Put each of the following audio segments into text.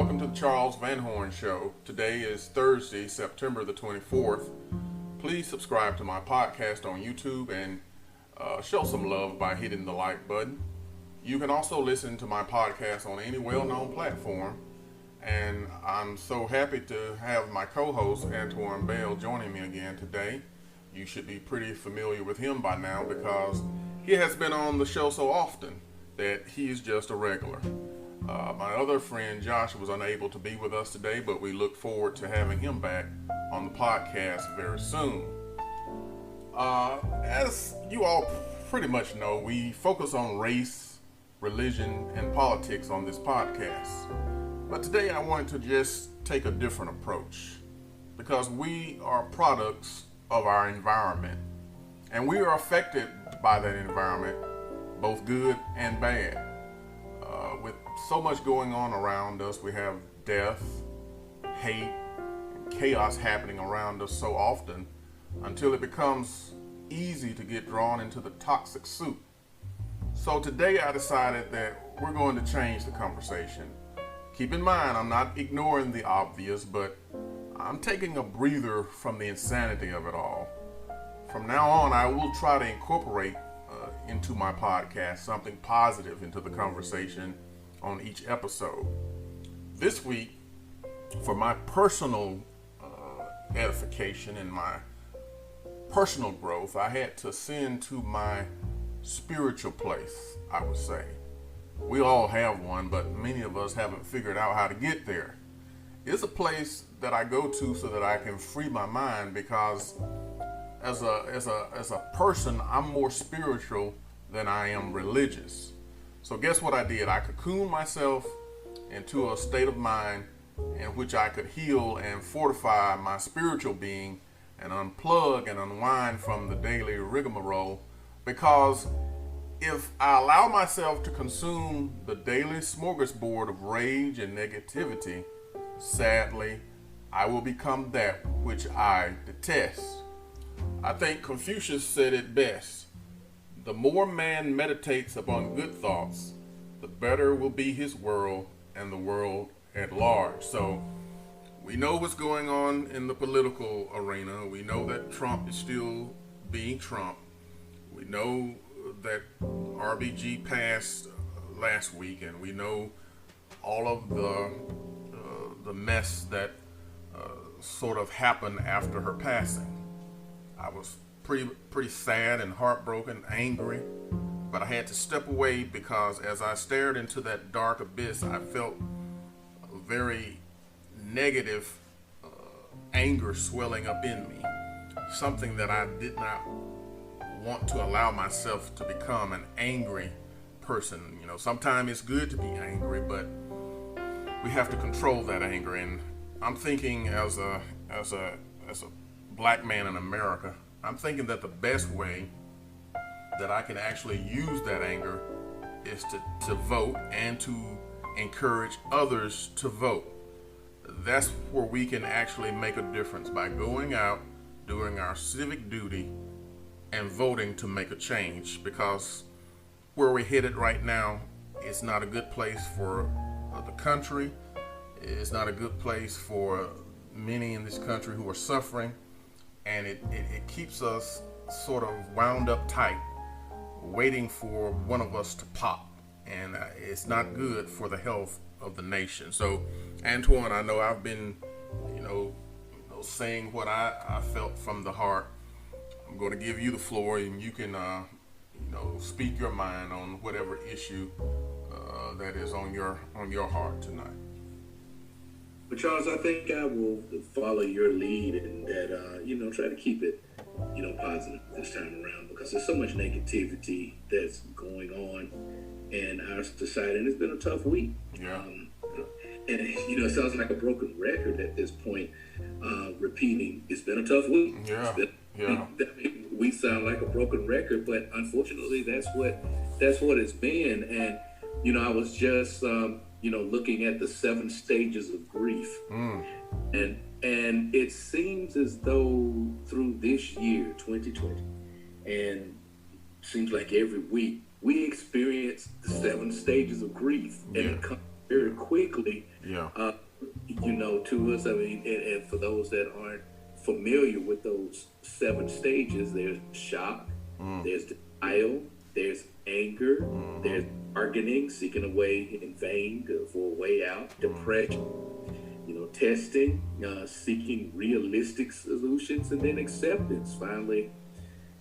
welcome to the Charles Vanhorn Show. Today is Thursday, September the 24th. Please subscribe to my podcast on YouTube and show some love by hitting the like button. You can also listen to my podcast on any well-known platform. And I'm so happy to have my co-host, Antoine Bell, joining me again today. You should be pretty familiar with him by now because he has been on the show so often that he's just a regular. My other friend Josh was unable to be with us today, but we look forward to having him back on the podcast very soon. As you all pretty much know, we focus on race, religion, and politics on this podcast. But today I wanted to just take a different approach because we are products of our environment and we are affected by that environment, both good and bad. With so much going on around us, we have death, hate, and chaos happening around us so often until it becomes easy to get drawn into the toxic soup. So today I decided that we're going to change the conversation. Keep in mind, I'm not ignoring the obvious, but I'm taking a breather from the insanity of it all. From now on, I will try to incorporate into my podcast something positive into the conversation on each episode. This week, for my personal edification and my personal growth, I had to ascend to my spiritual place, I would say. We all have one, but many of us haven't figured out how to get there. It's a place that I go to so that I can free my mind because as a person, I'm more spiritual than I am religious. So guess what I did? I cocooned myself into a state of mind in which I could heal and fortify my spiritual being and unplug and unwind from the daily rigmarole, because if I allow myself to consume the daily smorgasbord of rage and negativity, sadly, I will become that which I detest. I think Confucius said it best: the more man meditates upon good thoughts, the better will be his world and the world at large. So we know what's going on in the political arena. We know that Trump is still being Trump. We know that RBG passed last week, and we know all of the mess that sort of happened after her passing. I was pretty sad and heartbroken, angry, but I had to step away because as I stared into that dark abyss, I felt a very negative anger swelling up in me, something that I did not want to allow myself to become, an angry person. You know, sometimes it's good to be angry, but we have to control that anger. And I'm thinking as a black man in America, I'm thinking that the best way that I can actually use that anger is to vote and to encourage others to vote. That's where we can actually make a difference, by going out, doing our civic duty, and voting to make a change, because where we're headed right now is not a good place for the country. It's not a good place for many in this country who are suffering, and it keeps us sort of wound up tight, waiting for one of us to pop, and it's not good for the health of the nation. So, Antoine, I know I've been, saying what I felt from the heart. I'm going to give you the floor, and you can, speak your mind on whatever issue that is on your heart tonight. But Charles, I think I will follow your lead and that, try to keep it, positive this time around, because there's so much negativity that's going on in our society, and it's been a tough week. Yeah. And it sounds like a broken record at this point, repeating, it's been a tough week. Yeah. We sound like a broken record, but unfortunately that's what it's been. And, I was just, looking at the 7 stages of grief. And it seems as though through this year, 2020, and seems like every week, we experience the 7 stages of grief. And it comes very quickly. Yeah. To us, I mean, and for those that aren't familiar with those 7 stages, there's shock, there's denial, there's anger, there's bargaining, seeking a way in vain for a way out, depression, testing, seeking realistic solutions, and then acceptance, finally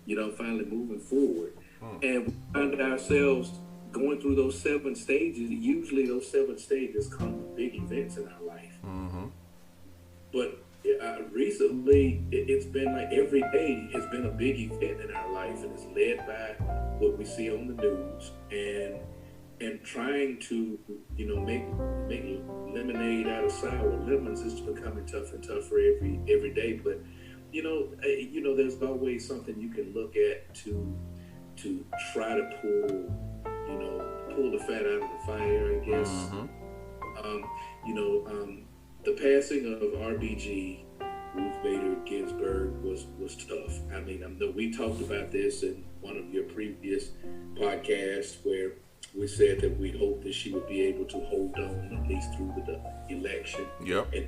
moving forward. And we find ourselves going through those 7 stages. Usually those 7 stages come with big events in our life. But recently, it's been like every day has been a big event in our life, and it's led by what we see on the news, and trying to make lemonade out of sour lemons is becoming tougher and tougher every day. But there's always something you can look at to try to pull the fat out of the fire, I guess. The passing of RBG, Ruth Bader Ginsburg, was tough. I mean, I know we talked about this in one of your previous podcasts where we said that we hoped that she would be able to hold on at least through the election. Yep. And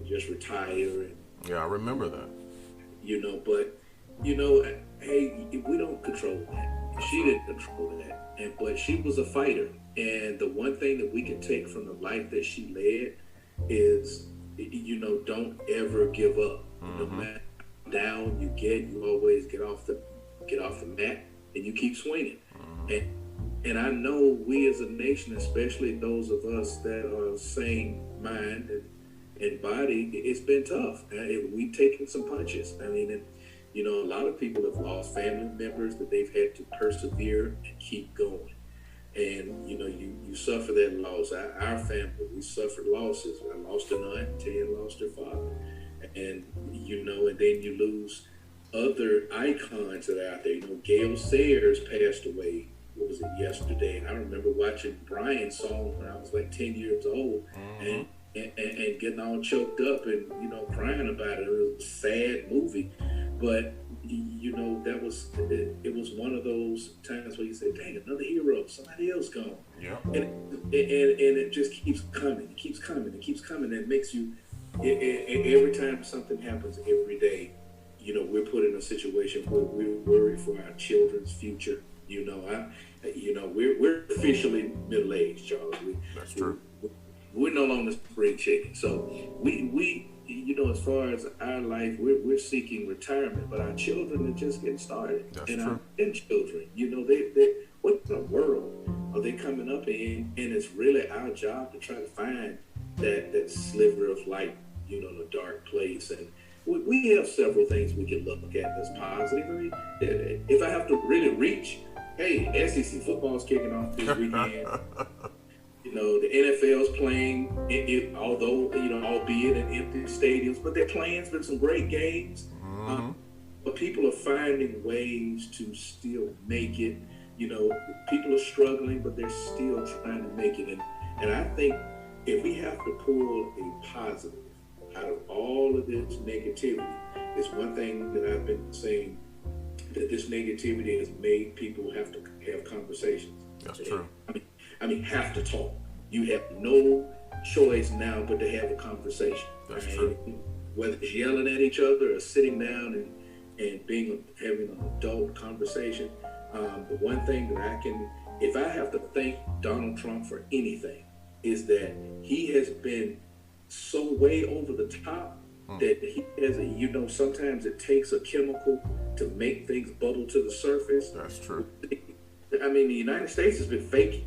just retire. Yeah, I remember that. But hey, we don't control that. She didn't control that, but she was a fighter. And the one thing that we can take from the life that she led is, don't ever give up. No matter how down you get, you always get off the mat and you keep swinging. And I know we as a nation, especially those of us that are sane mind and body, it's been tough. We've taken some punches. I mean, a lot of people have lost family members that they've had to persevere and keep going. And, you suffer that loss. Our family, we suffered losses. I lost an aunt, Ted lost her father. And, and then you lose other icons that are out there. Gail Sayers passed away, what was it, yesterday? And I remember watching Brian's song when I was like 10 years old and getting all choked up and, crying about it. It was a sad movie. But it was one of those times where you say, dang, another hero, somebody else gone. Yeah. And it just keeps coming. It keeps coming. It keeps coming. And it makes you, every time something happens every day, we're put in a situation where we're worried for our children's future. We're officially middle-aged, Charles. That's true. We're no longer spring chicken. So we as far as our life, we're seeking retirement, but our children are just getting started. That's and true. Our grandchildren, they what in the world are they coming up in? And it's really our job to try to find that sliver of light, in a dark place. And we have several things we can look at that's positive. I mean, if I have to really reach, hey, SEC football is kicking off this weekend. The NFL's playing, although, albeit in empty stadiums, but they're playing. It's been some great games. But people are finding ways to still make it. People are struggling, but they're still trying to make it. And I think if we have to pull a positive out of all of this negativity, it's one thing that I've been saying, that this negativity has made people have to have conversations. That's true. I mean, have to talk. You have no choice now but to have a conversation. That's true. Whether it's yelling at each other or sitting down and having an adult conversation. The one thing that if I have to thank Donald Trump for anything, is that he has been so way over the top that he has sometimes it takes a chemical to make things bubble to the surface. That's true. I mean, the United States has been faking.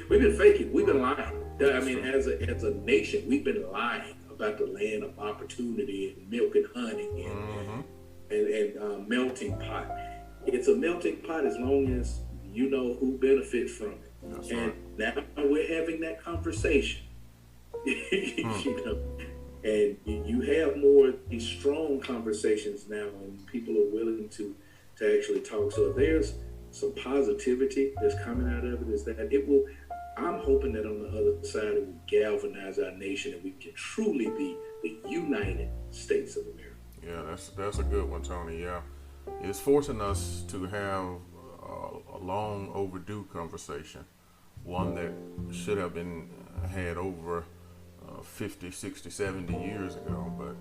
We've been faking. We've been lying. I mean, as a nation, we've been lying about the land of opportunity and milk and honey and melting pot. It's a melting pot as long as you know who benefits from it. That's and right. Now we're having that conversation. And you have more of these strong conversations now, and people are willing to actually talk. So if there's some positivity that's coming out of it, is that it will. I'm hoping that on the other side it will galvanize our nation, and we can truly be the United States of America. Yeah, that's a good one, Tony. Yeah, it's forcing us to have a long overdue conversation one that should have been had over 50, 60, 70 years ago, but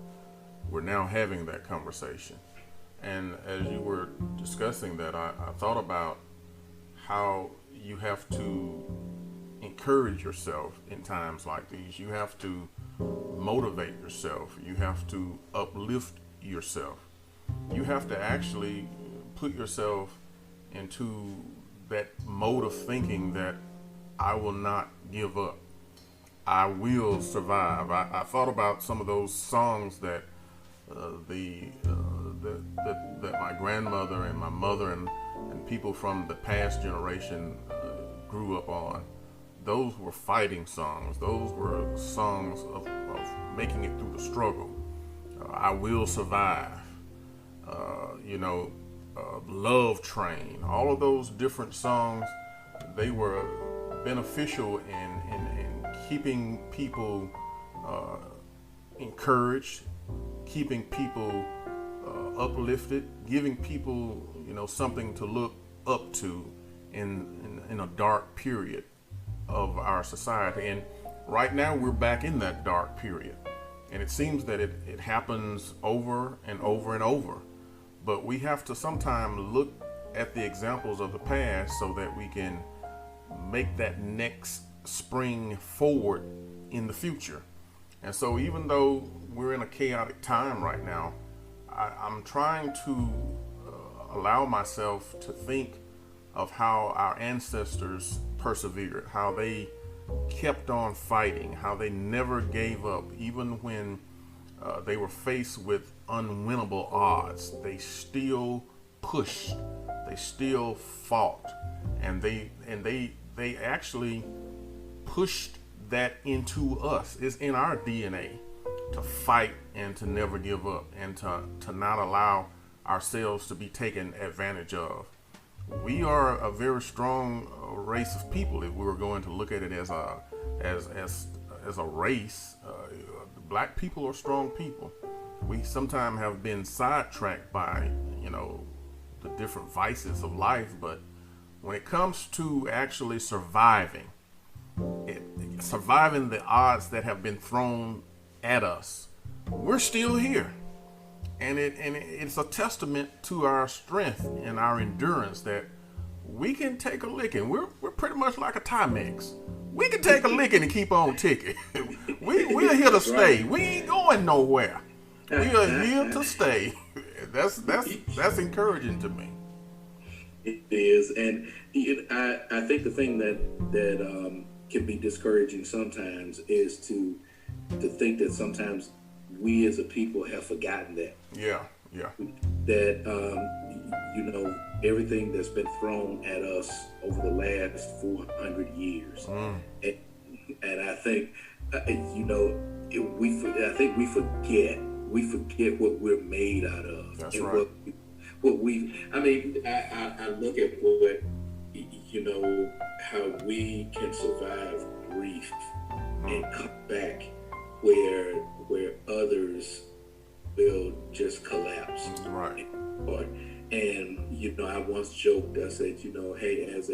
we're now having that conversation. And as you were discussing that, I thought about how you have to encourage yourself in times like these. You have to motivate yourself. You have to uplift yourself. You have to actually put yourself into that mode of thinking that I will not give up. I will survive. I thought about some of those songs that that my grandmother and my mother and people from the past generation grew up on. Those were fighting songs. Those were songs of making it through the struggle. I will survive. Love Train. All of those different songs, they were beneficial in keeping people encouraged, keeping people uplifted, giving people something to look up to in a dark period of our society. And right now we're back in that dark period, and it seems that it happens over and over and over. But we have to sometimes look at the examples of the past so that we can make that next spring forward in the future. And so even though we're in a chaotic time right now, I'm trying to allow myself to think of how our ancestors persevered, how they kept on fighting, how they never gave up, even when they were faced with unwinnable odds. They still pushed, they still fought, and they actually pushed that into us. It's in our DNA to fight and to never give up, and to not allow ourselves to be taken advantage of. We are a very strong race of people. If we were going to look at it as a race, black people are strong people. We sometimes have been sidetracked by the different vices of life, but when it comes to actually surviving the odds that have been thrown at us, we're still here. And it's a testament to our strength and our endurance that we can take a licking. We're pretty much like a Timex. We can take a licking and keep on ticking. We're here to stay. We ain't going nowhere. We are here to stay. That's encouraging to me. It is, and I think the thing that can be discouraging sometimes is to think that sometimes we as a people have forgotten that. Yeah. That everything that's been thrown at us over the last 400 years, and I think we forget what we're made out of. That's and right. I look at how we can survive grief and come back where others will just collapse. Right. And I once joked, I said, hey, as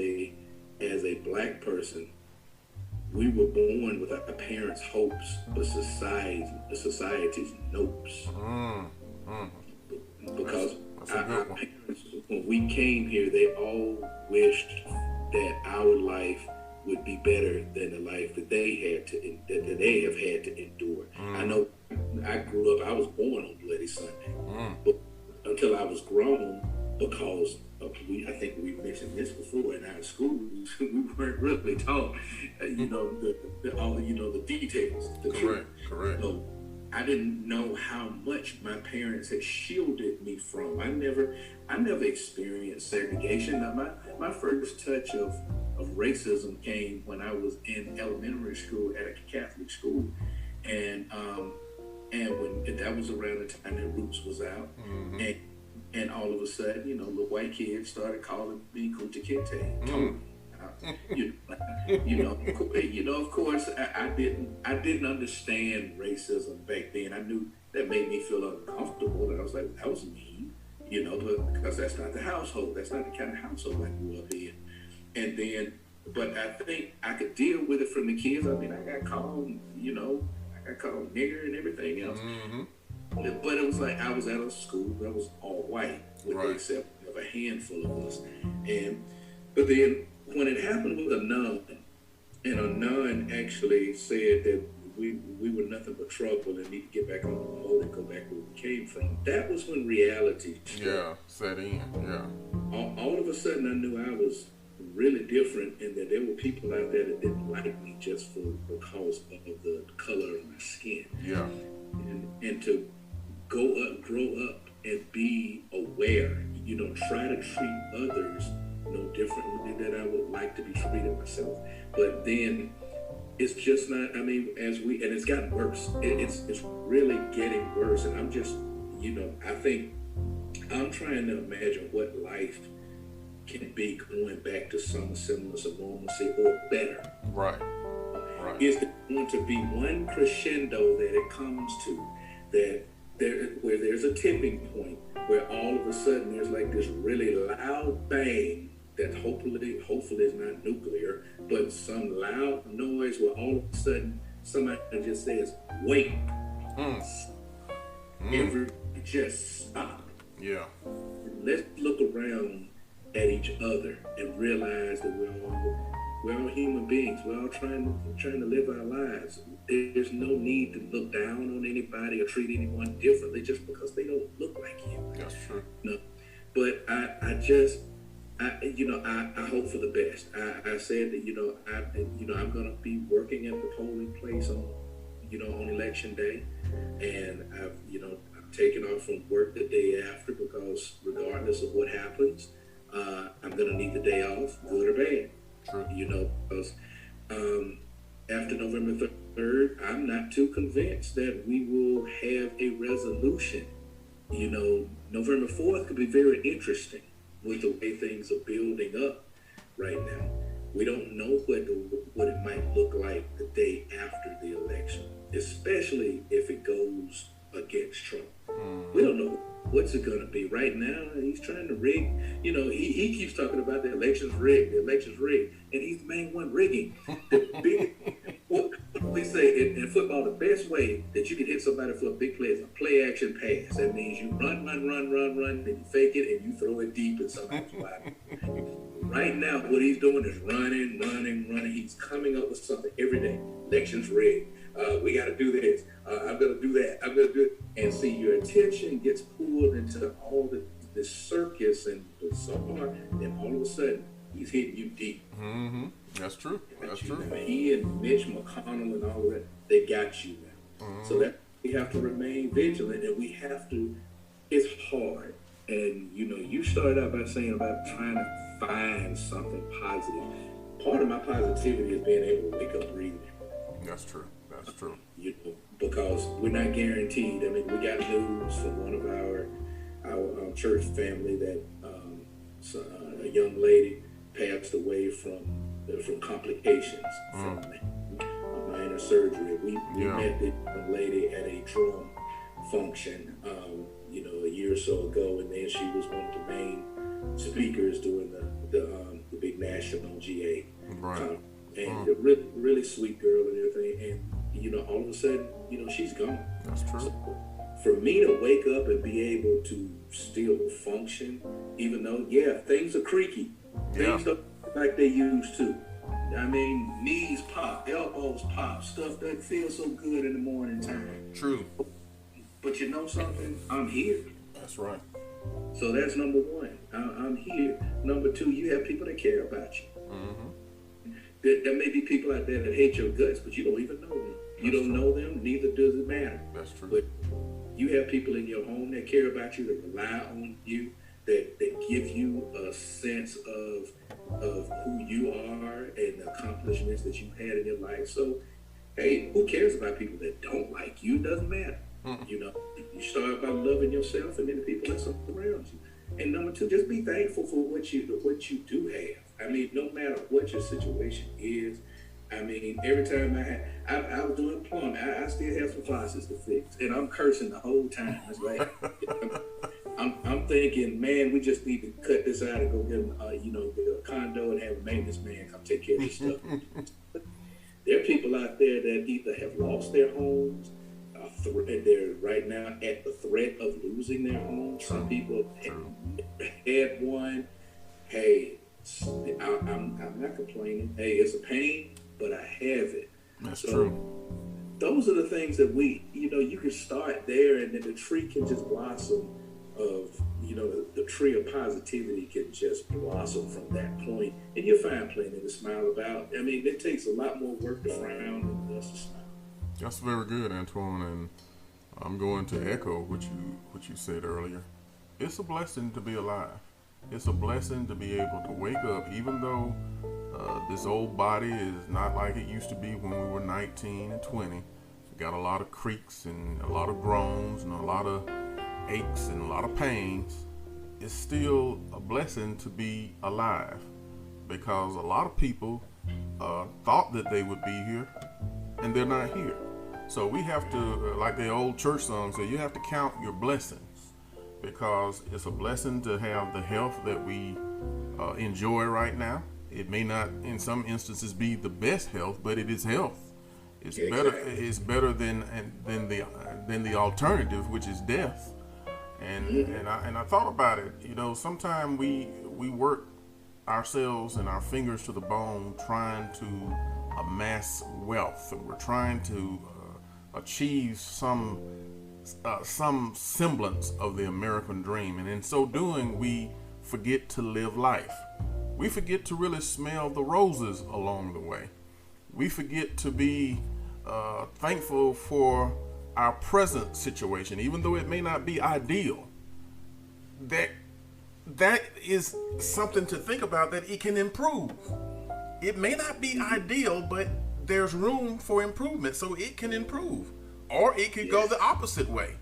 a black person, we were born with our parents' hopes, but society's nopes. Because our parents, when we came here, they all wished that our life would be better than the life that they have had to endure. I know I grew up, I was born on Bloody Sunday, but until I was grown, because I think we mentioned this before, in our schools, we weren't really taught, the details. Correct. So I didn't know how much my parents had shielded me from. I never experienced segregation. My first touch of racism came when I was in elementary school at a Catholic school, and when that was around the time that Roots was out, and all of a sudden, the white kids started calling me Kunta Kinte. Of course, I didn't understand racism back then. I knew that made me feel uncomfortable, and I was like, that was mean, but because that's not the household, that's not the kind of household I grew up in. And then but I think I could deal with it from the kids. I mean, I got called, I got called nigger and everything else. Mm-hmm. But it was like I was at a school that was all white, with the Right. exception of a handful of us. But then when it happened with a nun, and a nun actually said that we were nothing but trouble and need to get back on the road and go back where we came from. That was when reality struck. Yeah, set in. Yeah. All of a sudden, I knew I was really different, and that there were people out there that didn't like me just because of the color of my skin. Yeah. And to grow up, and be aware. Try to treat others no differently than I would like to be treated myself. But then it's just not. I mean, and it's gotten worse. It's really getting worse, and I'm just, I think I'm trying to imagine what life can be going back to some semblance of normalcy or better. Right. Right. Is there going to be one crescendo that it comes to where there's a tipping point where all of a sudden there's like this really loud bang that hopefully is not nuclear, but some loud noise where all of a sudden somebody just says, wait. Everybody just stop. Yeah. Let's look around at each other and realize that we're all human beings. We're all trying to live our lives. There's no need to look down on anybody or treat anyone differently just because they don't look like you. That's true. No, but I hope for the best. I said that I'm going to be working at the polling place on election day, and I've taken off from work the day after because regardless of what happens, I'm going to need the day off, good or bad. True. Because after November 3rd, I'm not too convinced that we will have a resolution. November 4th could be very interesting with the way things are building up right now. We don't know what it might look like the day after the election, especially if it goes against Trump. We don't know what's it going to be. Right now, he's trying to rig. He keeps talking about the election's rigged, and he's the main one rigging. What we say in football, the best way that you can hit somebody for a big play is a play action pass. That means you run, then you fake it, and you throw it deep and somebody's wide. Right now, what he's doing is running. He's coming up with something every day. Election's rigged. We got to do this. I'm going to do that. I'm going to do it. And see, your attention gets pulled into all this circus and bizarre, and all of a sudden, he's hitting you deep. Mm-hmm. That's true. That's true. He and Mitch McConnell and all of that, they got you now. Mm-hmm. So that we have to remain vigilant, and we have to. It's hard, and you started out by saying about trying to find something positive. Part of my positivity is being able to wake up breathing. That's true. That's true. Because we're not guaranteed. I mean, we got news from one of our church family that a young lady passed away from complications from minor surgery. We met this young lady at a drum function, a year or so ago, and then she was one of the main speakers during the big national GA conference. And a really, really sweet girl and everything. And all of a sudden, she's gone. That's true. So for me to wake up and be able to still function, even though, things are creaky. Things don't look like they used to. I mean, knees pop, elbows pop, stuff doesn't feel so good in the morning time. True. But you know something? I'm here. That's right. So that's number one. I'm here. Number two, you have people that care about you. Mm-hmm. There may be people out there that hate your guts, but you don't even know them. You don't know them, neither does it matter. That's true. But you have people in your home that care about you, that rely on you, that give you a sense of who you are and the accomplishments that you've had in your life. So, hey, who cares about people that don't like you? It doesn't matter. You start by loving yourself and then the people that's around you. And number two, just be thankful for what you do have. I mean, no matter what your situation is. I mean, every time I was doing plumbing, I still have some faucets to fix, and I'm cursing the whole time. It's like, I'm thinking, man, we just need to cut this out and go get a condo and have a maintenance man come take care of this stuff. There are people out there that either have lost their homes, they're right now at the threat of losing their homes. Some people had one. Hey, I'm not complaining. Hey, it's a pain, but I have it. That's true. Those are the things that you can start there, and then the tree can just blossom. The tree of positivity can just blossom from that point, and you'll find plenty to smile about. I mean, it takes a lot more work to frown than it does to smile. That's very good, Antoine, and I'm going to echo what you said earlier. It's a blessing to be alive. It's a blessing to be able to wake up, even though this old body is not like it used to be when we were 19 and 20. We got a lot of creaks and a lot of groans and a lot of aches and a lot of pains. It's still a blessing to be alive, because a lot of people thought that they would be here and they're not here. So we have to, like the old church song said, you have to count your blessings, because it's a blessing to have the health that we enjoy right now. It may not, in some instances, be the best health, but it is health. It's better. It's better than the alternative, which is death. And I thought about it. Sometimes we work ourselves and our fingers to the bone trying to amass wealth. We're trying to achieve some semblance of the American dream, and in so doing, we forget to live life. We forget to really smell the roses along the way. We forget to be thankful for our present situation, even though it may not be ideal. That is something to think about, that it can improve. It may not be ideal, but there's room for improvement, so it can improve. Or it could go the opposite way.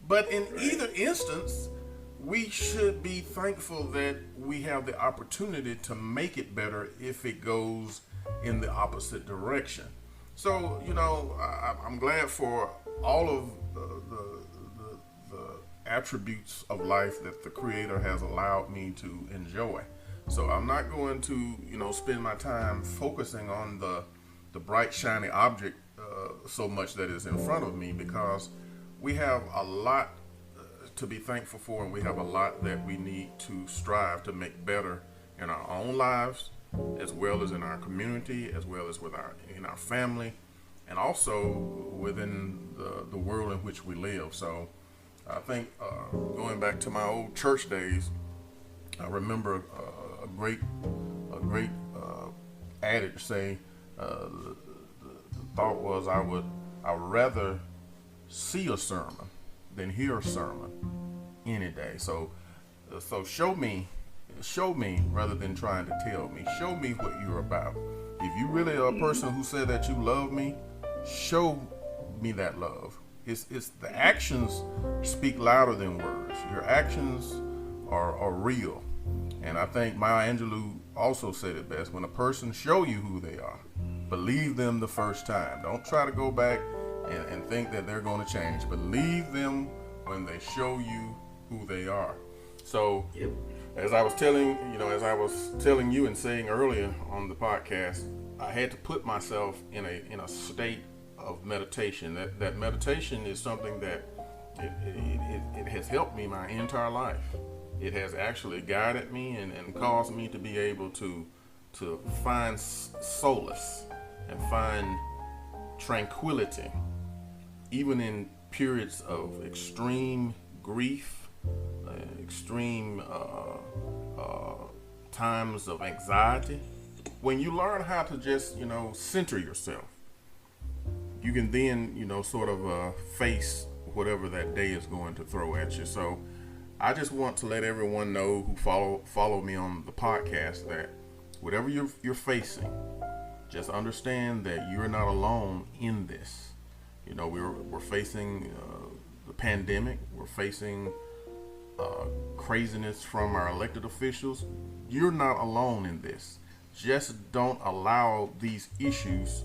But in either instance, we should be thankful that we have the opportunity to make it better if it goes in the opposite direction. So, I'm glad for all of the attributes of life that the Creator has allowed me to enjoy. So I'm not going to, spend my time focusing on the bright, shiny object so much that is in front of me, because we have a lot to be thankful for, and we have a lot that we need to strive to make better in our own lives, as well as in our community, as well as in our family, and also within the world in which we live. So I think going back to my old church days, I remember a great adage say, the thought was, I'd rather see a sermon than hear a sermon any day. So show me rather than trying to tell me. Show me what you're about. If you really are a person who said that you love me, show me that love. It's the actions speak louder than words. Your actions are real. And I think Maya Angelou also said it best: when a person show you who they are, believe them the first time. Don't try to go back and think that they're going to change. Believe them when they show you who they are. So, as I was telling you and saying earlier on the podcast, I had to put myself in a state of meditation. That meditation is something that it has helped me my entire life. It has actually guided me and caused me to be able to find solace and find tranquility, even in periods of extreme grief, extreme times of anxiety. When you learn how to just, center yourself, you can then, sort of face whatever that day is going to throw at you. So I just want to let everyone know who follow me on the podcast that whatever you're facing, just understand that you're not alone in this. We're facing the pandemic. We're facing craziness from our elected officials. You're not alone in this. Just don't allow these issues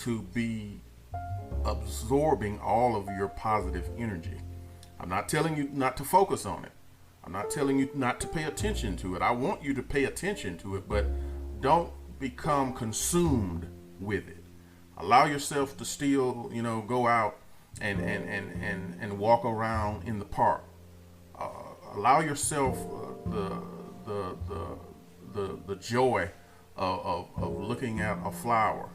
to be absorbing all of your positive energy. I'm not telling you not to focus on it, I'm not telling you not to pay attention to it. I want you to pay attention to it, but don't become consumed with it. Allow yourself to still, go out and walk around in the park. Allow yourself the joy of looking at a flower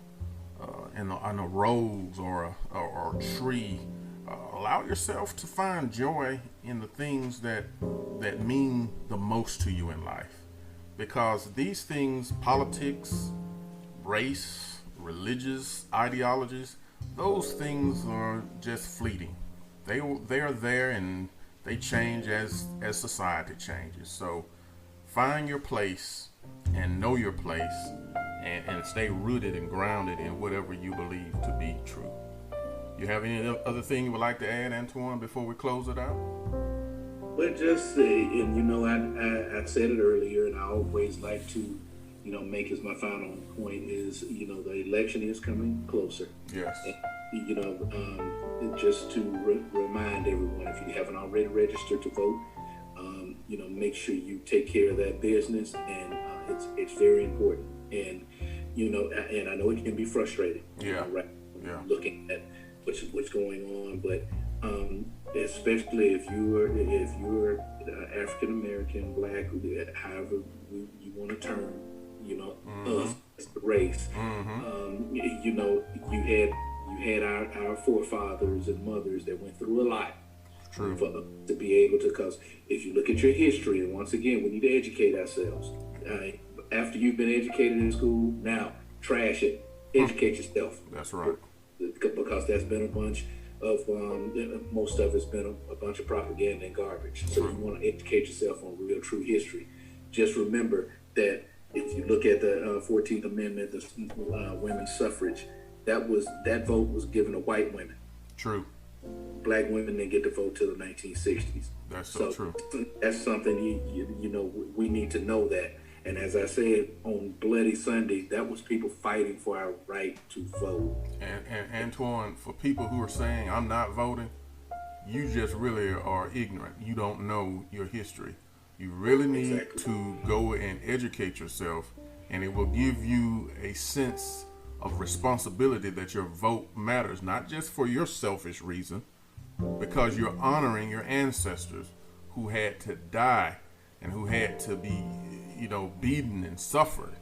in a rose or a tree. Allow yourself to find joy in the things that mean the most to you in life, because these things, politics, race, religious ideologies, those things are just fleeting. They are there and they change as society changes. So find your place and know your place, and stay rooted and grounded in whatever you believe to be true. You have any other thing you would like to add, Antoine, before we close it out? Well, just say, and I said it earlier, and I always like to, make as my final point is, the election is coming closer. Yes. And, just to remind everyone, if you haven't already registered to vote, make sure you take care of that business, and it's very important. And and I know it can be frustrating. Yeah. Right. Yeah. Looking at what's going on, but especially if you're African American, Black, however you want to term, us as the race. You had our forefathers and mothers that went through a lot. True. For us to be able to, because if you look at your history, and once again, we need to educate ourselves. After you've been educated in school, now trash it. Educate yourself. That's right. Because that's been a bunch of most of it's been a bunch of propaganda and garbage. So you want to educate yourself on real, true history. Just remember that if you look at the 14th Amendment, the women's suffrage, that vote was given to white women. True. Black women didn't get to vote till the 1960s. That's so true. That's something we need to know that. And as I said, on Bloody Sunday, that was people fighting for our right to vote. And Antoine, for people who are saying, I'm not voting, you just really are ignorant. You don't know your history. You really need to go and educate yourself, and it will give you a sense of responsibility that your vote matters, not just for your selfish reason, because you're honoring your ancestors who had to die and who had to be beaten and suffered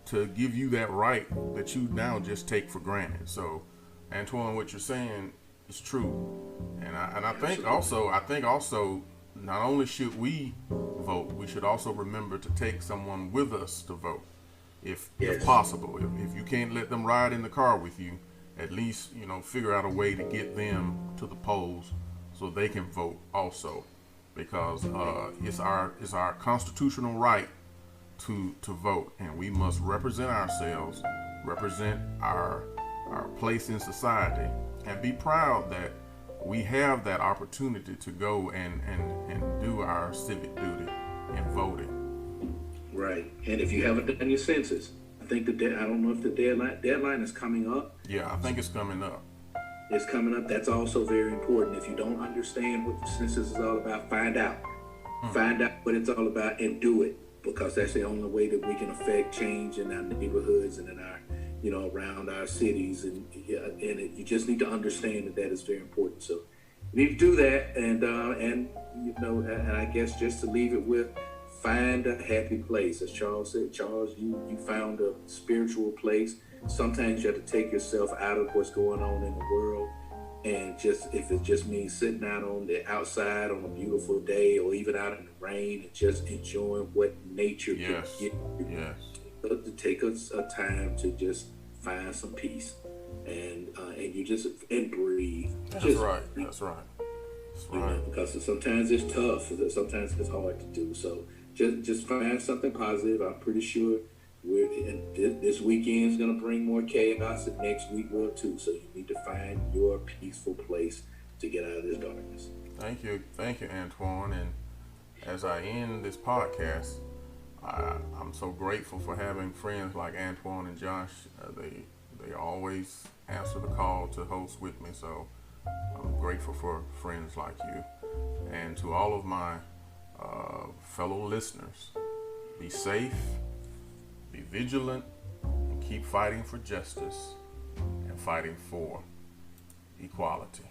to give you that right that you now just take for granted. So, Antoine, what you're saying is true, and I think also not only should we vote, we should also remember to take someone with us to vote, if possible. If you can't let them ride in the car with you, at least figure out a way to get them to the polls so they can vote also, because it's our constitutional right to vote, and we must represent ourselves, represent our place in society, and be proud that we have that opportunity to go and do our civic duty in voting. Right. And if you haven't done your census, I think I don't know if the deadline is coming up. Yeah, I think it's coming up. It's coming up. That's also very important. If you don't understand what the census is all about, find out. Find out what it's all about and do it, because that's the only way that we can affect change in our neighborhoods and in our, around our cities. And you just need to understand that is very important. So you need to do that. And I guess just to leave it with, find a happy place. As Charles said, Charles, you found a spiritual place. Sometimes you have to take yourself out of what's going on in the world, and if it just means sitting out on the outside on a beautiful day, or even out in the rain and just enjoying what nature can give you. To take us a time to just find some peace and you just breathe. That's right. Because sometimes it's tough. Sometimes it's hard to do. So just find something positive. I'm pretty sure this weekend is going to bring more chaos, and next week will too. So you need to find your peaceful place to get out of this darkness. Thank you, Antoine. And as I end this podcast, I'm so grateful for having friends like Antoine and Josh. They always answer the call to host with me. So I'm grateful for friends like you. And to all of my fellow listeners, be safe, be vigilant, and keep fighting for justice and fighting for equality.